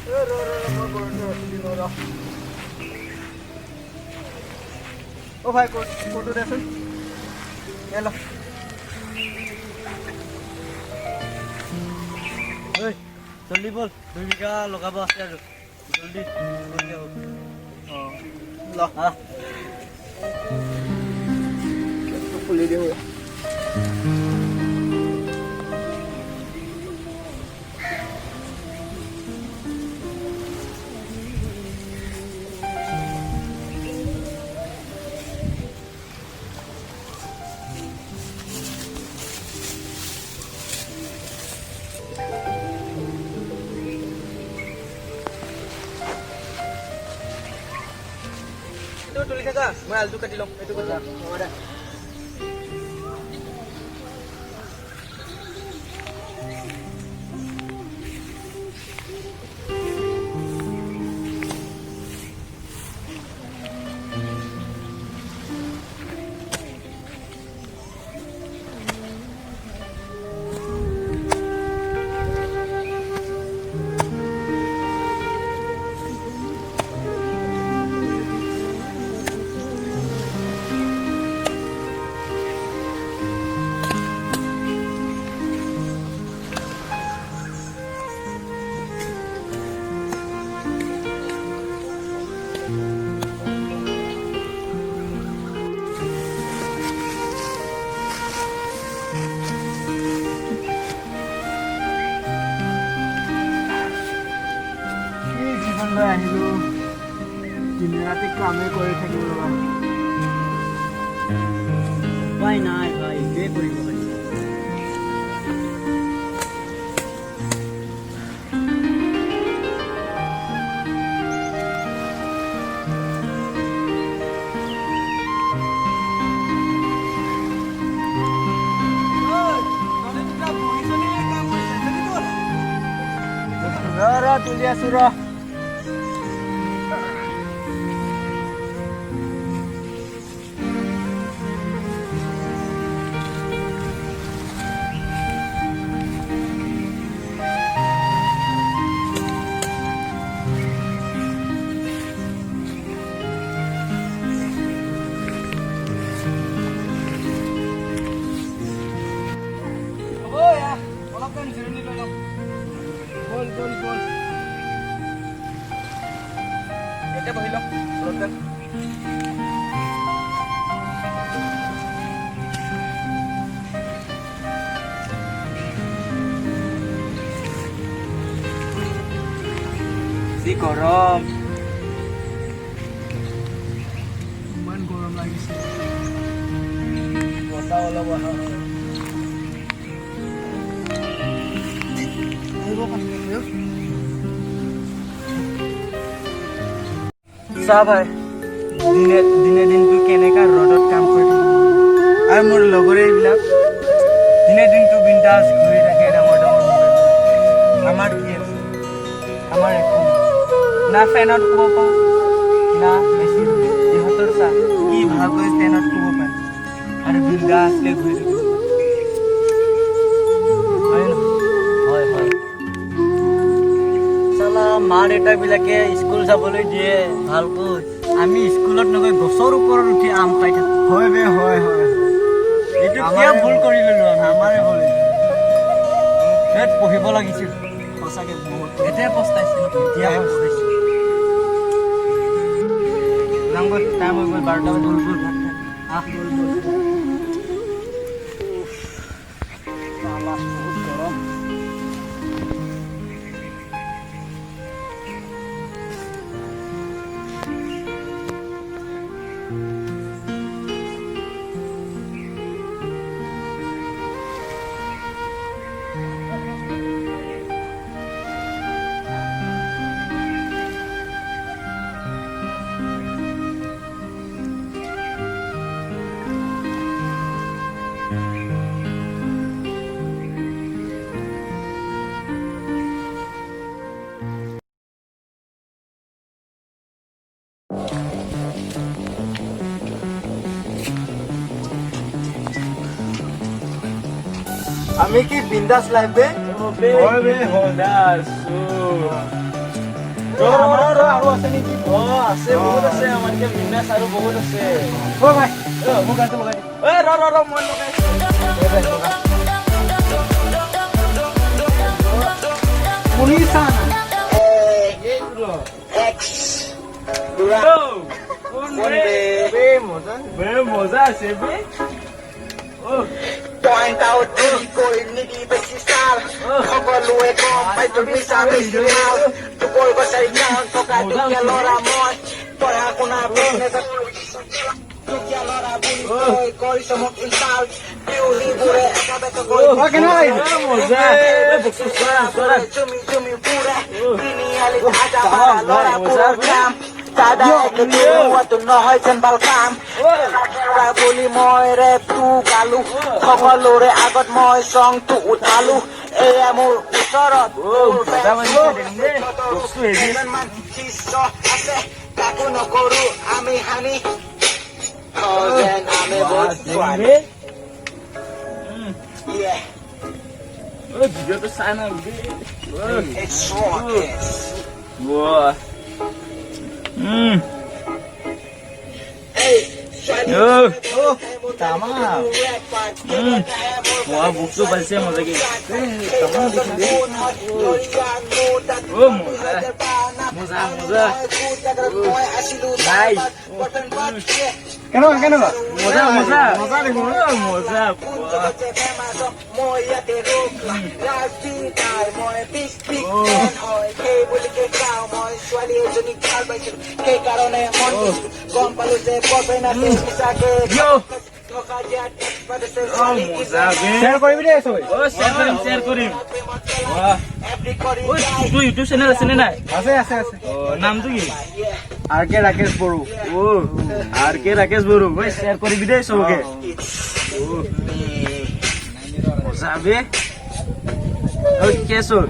ओ भाई फोटो दे सुन ये लो ओए जल्दी बोल 2 বিঘা লগাব আছে আৰু জলদি কৰি আও ল হা তো খুলি দিও তুলি থাকা মই আলু কাটি লম এইটো কথা আমাৰে আহিলো দিন ৰাতি কামে কৰি থাকিব লগা উপায় নাই ভাই এইটোৱে কৰিব লাগিব তুলি আছো ৰ এটা বহিল ৰোদন যি গৰম ইমান গৰম লাগিছে বতাহ অলপ আহা চাহ ভাই দিনে দিনটো কেনেকা ৰ'দত কাম কৰি থাকিব আৰু মোৰ লগৰে এইবিলাক দিনে দিনটো বিন্দাছ ঘূৰি থাকে ডাঙৰ ডাঙৰ আমাৰ কি আছে আমাৰ একো না ফেনত শুব পাওঁ না বেছি ইহঁতৰ চাহ কি ভালকৈ ফেনত শুব পাৰে আৰু বিন্দাছকৈ ঘূৰি থাকিব হয় হয় মা দেউতাবিলাকে স্কুল যাবলৈ দিয়ে ভালকৈ আমি স্কুলত নগৈ গছৰ ওপৰত উঠি আম খাই থাকোঁ হয় বে হয় হয় এইটো কিয় ভুল কৰি ল'লো আমাৰে ভুল ইয়াত পঢ়িব লাগিছিল সঁচাকৈ বহুত এতিয়া পস্তাইছিলোঁ এতিয়া পস্তাইছোঁ যাম গৈ টাইম হৈ গ'ল 12টা বজাত গ'ল আহ গ'ল বহুত গৰম আমি কি বিন্দাস লাগবে হবে হদাস আৰু আছে নেকি? আছে বহুত আছে আমাৰ এতিয়া বিন্দাছ আৰু বহুত আছে। ভাই মোক গানটো লগাই দি। মই লগাই শুনিছা মজা আছে বে Point out dili ko nidi besisal সকলোৱে গম পাইছো মিছা মিছি মাল Tukol ko sa ikaw Toka dukya lora মই Pora ko na business Dukya lora buli koy কৰিছো মোক ইনচাল Piuliবোৰে একাবেতো কৈ মজা Chumi chumi pura Binialit ada para lora puro kam Tada ekituwato নহয় যেন বালকাম বুলি মই ৰেপটো গালো সকলোৰে আগত মই চংটো উঠালো এয়া মোৰ ওচৰত আছে কাকো নকৰো আমি হানি যেন আমি বহুত ছোৱালী ভিডিঅ'টো চাই না It's wrong, yes. মই বুকটো পাইছে মজাকে মজা কেনেকুৱা মজা দেখোন মজা সেইকাৰণে গম পালো যে শ্বেয়াৰ কৰিবি দেই চবেই শ্বেয়াৰ কৰিম তোৰ ইউটিউব চেনেল আছে নে নাই? আছে নামটো কি? RK ৰাকেশ বড়ো। RK ৰাকেশ বড়ো ভাই শ্বেয়াৰ কৰিবি দেই চবকে মজা বে কেশৰ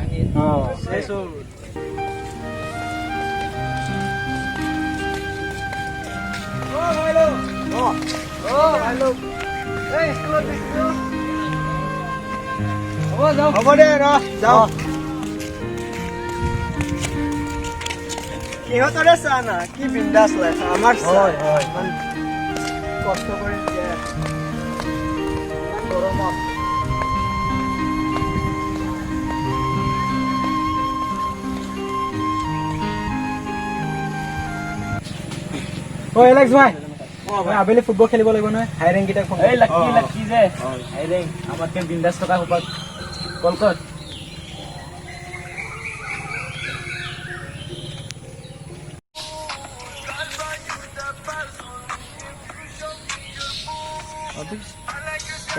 হ'ব দে যাওঁ সিহঁতৰে চা না কি বিন্দাছ লাইফ আমাৰ ইমান কষ্ট কৰি দিয়ে গৰমত এলেক্স ভাই আবেলি ফুটবল খেলিব লাগিব নহয় হাই ৰেংক কেইটা এই লাকি যে হাই ৰেংক আমাতকে বিন্দাছ থকা সোপাক কল কৰ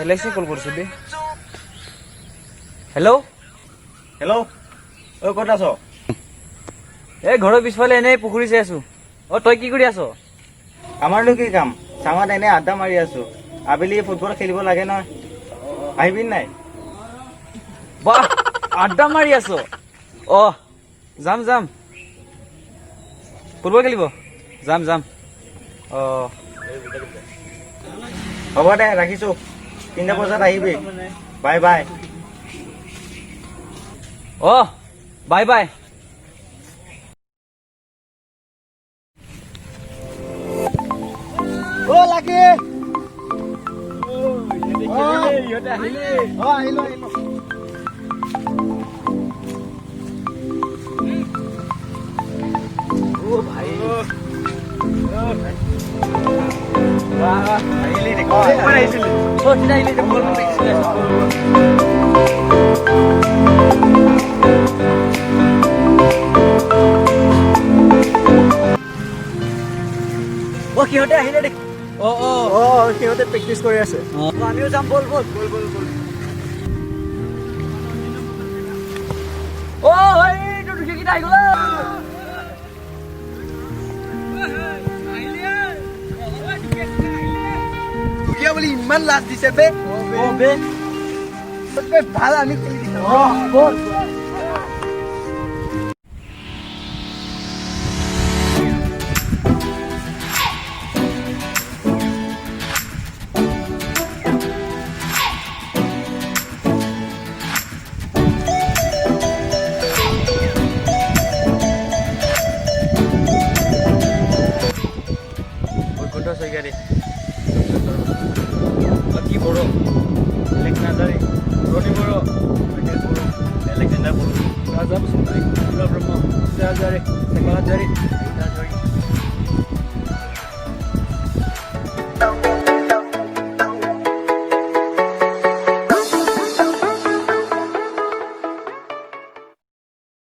এলেক্সে কল কৰিছে বে হেল্ল' ক'ত আছ? এই ঘৰৰ পিছফালে এনেই পুখুৰী চাই আছো তই কি কৰি আছ? আমাৰনো কি কাম চাঙত এনে আড্ডা মাৰি আছো আবেলি ফুটবল খেলিব লাগে নহয় আহিবি নাই বাহ আড্ডা মাৰি আছ যাম ফুটবল খেলিব যাম হ'ব দে ৰাখিছো 3টা বজাত আহিবি বাই বাই বাই লাকি আহিলো সিহঁতে আহিলে দেখ সিহঁতে প্ৰেক্টিচ কৰি আছে আমিও যাম বল সেইকেইটা আহি গ'ল কিয় বুলি ইমান লাজ দিছে বে ভাল আমি খেলি দিছো Lucky Boro, Alex Nazari, Ronnie Boro, Michael Boro, Alexander Boro, Raza Basundari, Shiva Brahma, Sazari, Sekala Jari,